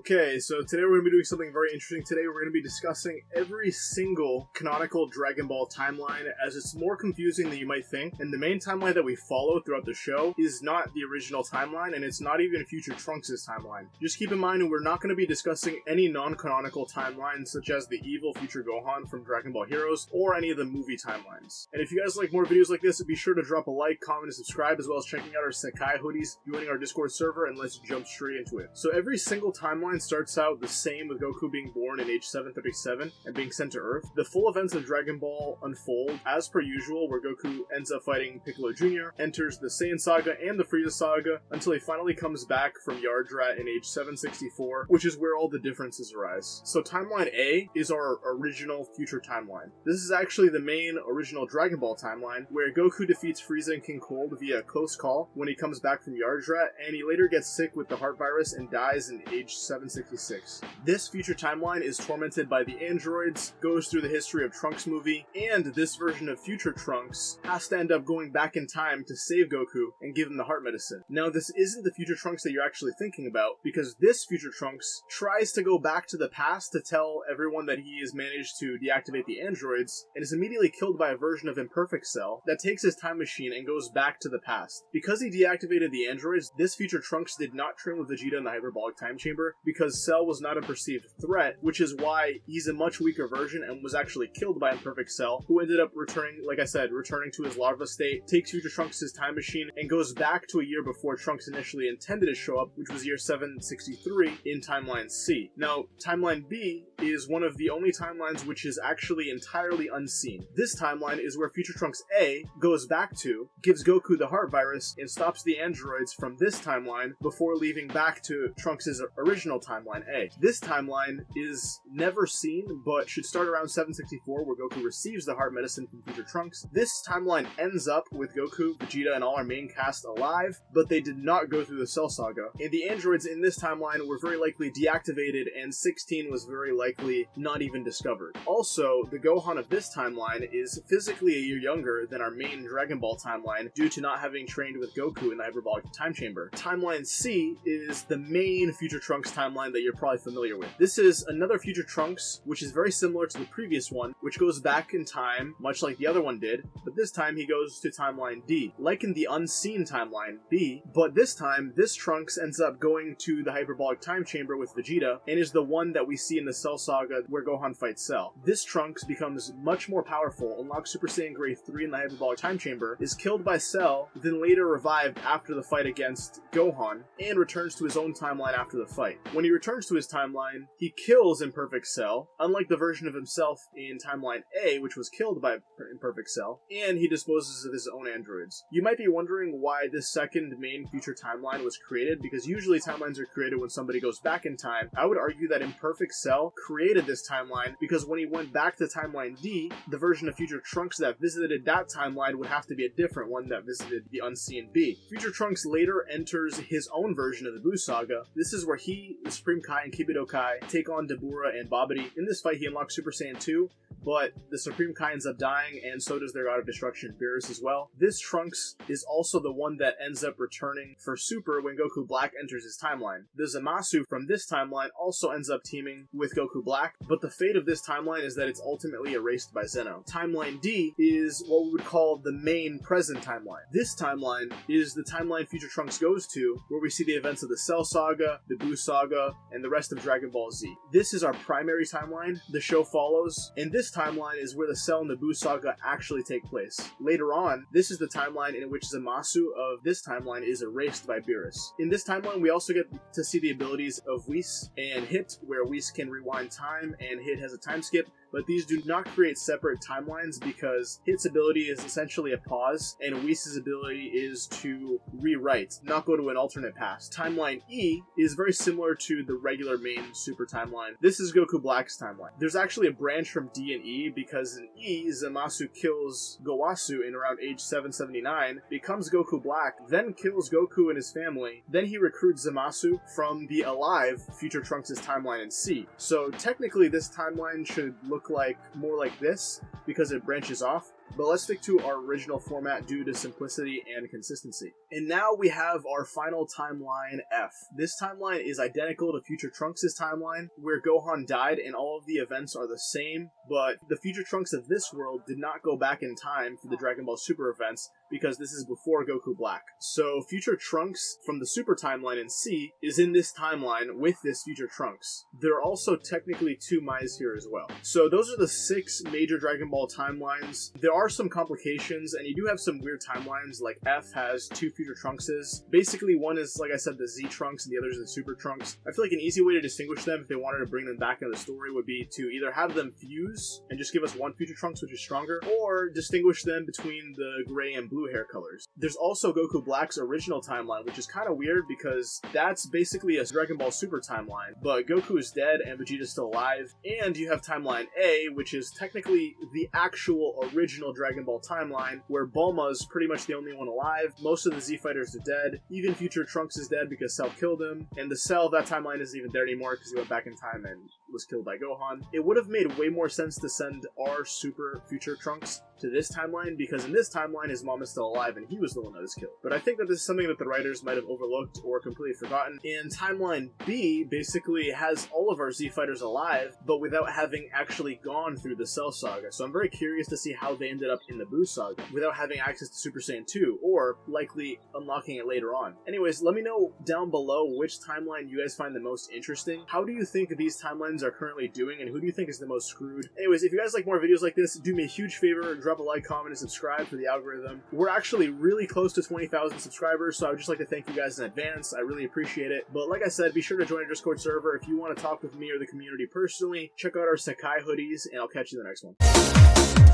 Okay, so today we're going to be doing something very interesting. Today we're going to be discussing every single canonical Dragon Ball timeline, as it's more confusing than you might think, and the main timeline that we follow throughout the show is not the original timeline, and it's not even Future Trunks' timeline. Just keep in mind we're not going to be discussing any non-canonical timelines, such as the evil Future Gohan from Dragon Ball Heroes, or any of the movie timelines. And if you guys like more videos like this, be sure to drop a like, comment, and subscribe, as well as checking out our Sekai hoodies, joining our Discord server, and let's jump straight into it. So every single timeline starts out the same, with Goku being born in age 737 and being sent to Earth. The full events of Dragon Ball unfold as per usual, where Goku ends up fighting Piccolo Jr., enters the Saiyan Saga and the Frieza Saga, until he finally comes back from Wrld in age 764, which is where all the differences arise. So timeline A is our original future timeline. This is actually the main original Dragon Ball timeline, where Goku defeats Frieza and King Cold via a close call when he comes back from Wrld, and he later gets sick with the heart virus and dies in age 766. This future timeline is tormented by the androids, goes through the history of Trunks movie, and this version of future Trunks has to end up going back in time to save Goku and give him the heart medicine. Now, this isn't the future Trunks that you're actually thinking about, because this future Trunks tries to go back to the past to tell everyone that he has managed to deactivate the androids, and is immediately killed by a version of Imperfect Cell that takes his time machine and goes back to the past. Because he deactivated the androids, this future Trunks did not train with Vegeta in the hyperbolic time chamber, because Cell was not a perceived threat, which is why he's a much weaker version and was actually killed by Imperfect Cell, who ended up returning, like I said, returning to his larva state, takes future Trunks' time machine, and goes back to a year before Trunks initially intended to show up, which was year 763 in Timeline C. Now, Timeline B is one of the only timelines which is actually entirely unseen. This timeline is where Future Trunks A goes back to, gives Goku the heart virus, and stops the androids from this timeline before leaving back to Trunks' original timeline A. This timeline is never seen, but should start around 764, where Goku receives the heart medicine from Future Trunks. This timeline ends up with Goku, Vegeta, and all our main cast alive, but they did not go through the Cell Saga. And the androids in this timeline were very likely deactivated, and 16 was very likely not even discovered. Also, the Gohan of this timeline is physically a year younger than our main Dragon Ball timeline, due to not having trained with Goku in the hyperbolic time chamber. Timeline C is the main Future Trunks timeline that you're probably familiar with. This is another Future Trunks, which is very similar to the previous one, which goes back in time, much like the other one did, but this time he goes to Timeline D, like in the unseen Timeline B, but this time, this Trunks ends up going to the hyperbolic time chamber with Vegeta, and is the one that we see in the Cell Saga where Gohan fights Cell. This Trunks becomes much more powerful, unlocks Super Saiyan Grade 3 in the hyperbolic time chamber, is killed by Cell, then later revived after the fight against Gohan, and returns to his own timeline after the fight. When he returns to his timeline, he kills Imperfect Cell, unlike the version of himself in Timeline A, which was killed by Imperfect Cell, and he disposes of his own androids. You might be wondering why this second main future timeline was created, because usually timelines are created when somebody goes back in time. I would argue that Imperfect Cell created this timeline because when he went back to Timeline D, the version of Future Trunks that visited that timeline would have to be a different one that visited the unseen B. Future Trunks later enters his own version of the Buu Saga. This is where he, the Supreme Kai, and Kibido Kai take on Dabura and Babidi. In this fight, he unlocks Super Saiyan 2, but the Supreme Kai ends up dying, and so does their God of Destruction, Beerus, as well. This Trunks is also the one that ends up returning for Super when Goku Black enters his timeline. The Zamasu from this timeline also ends up teaming with Goku Black, but the fate of this timeline is that it's ultimately erased by Zeno. Timeline D is what we would call the main present timeline. This timeline is the timeline Future Trunks goes to, where we see the events of the Cell Saga, the Buu Saga, and the rest of Dragon Ball Z. This is our primary timeline the show follows, and this timeline is where the Cell and the Buu Saga actually take place. Later on, this is the timeline in which Zamasu of this timeline is erased by Beerus. In this timeline, we also get to see the abilities of Whis and Hit, where Whis can rewind time and Hit has a time skip, but these do not create separate timelines because Hit's ability is essentially a pause, and Whis' ability is to rewrite, not go to an alternate past. Timeline E is very similar to the regular main Super timeline. This is Goku Black's timeline. There's actually a branch from D and E, because in E, Zamasu kills Gowasu in around age 779, becomes Goku Black, then kills Goku and his family, then he recruits Zamasu from the alive Future Trunks' timeline in C. So technically this timeline should look like more like this, because it branches off. but let's stick to our original format due to simplicity and consistency. And now we have our final timeline, F. This timeline is identical to Future Trunks' timeline, where Gohan died and all of the events are the same, but the Future Trunks of this world did not go back in time for the Dragon Ball Super events, because this is before Goku Black. So Future Trunks from the Super timeline in C is in this timeline with this Future Trunks. There are also technically 2 Mai's here as well. So those are the 6 major Dragon Ball timelines. There are some complications, and you do have some weird timelines, like F has 2 Future Trunkses. Basically, one is, like I said, the Z Trunks, and the other is the Super Trunks. I feel like an easy way to distinguish them, if they wanted to bring them back into the story, would be to either have them fuse and just give us one Future Trunks, which is stronger, or distinguish them between the gray and blue hair colors. There's also Goku Black's original timeline, which is kind of weird because that's basically a Dragon Ball Super timeline, but Goku is dead and Vegeta's still alive. And you have timeline A, which is technically the actual original Dragon Ball timeline, where Bulma's pretty much the only one alive. Most of the Z Fighters are dead. Even Future Trunks is dead because Cell killed him, and the Cell of that timeline isn't even there anymore because he went back in time and was killed by Gohan. It would have made way more sense to send our Super Future Trunks to this timeline, because in this timeline his mom is still alive and he was the one that was killed. But I think that this is something that the writers might have overlooked or completely forgotten. And timeline B basically has all of our Z Fighters alive, but without having actually gone through the Cell Saga. So I'm very curious to see how they ended up in the Buu Saga without having access to Super Saiyan 2, or likely unlocking it later on. Anyways, let me know down below which timeline you guys find the most interesting. How do you think these timelines are currently doing, and who do you think is the most screwed? Anyways, if you guys like more videos like this, do me a huge favor, drop a like, comment, and subscribe for the algorithm. We're actually really close to 20,000 subscribers, so I would just like to thank you guys in advance. I really appreciate it. But like I said, be sure to join our Discord server if you want to talk with me or the community personally. Check out our Sakai hoodies, and I'll catch you in the next one.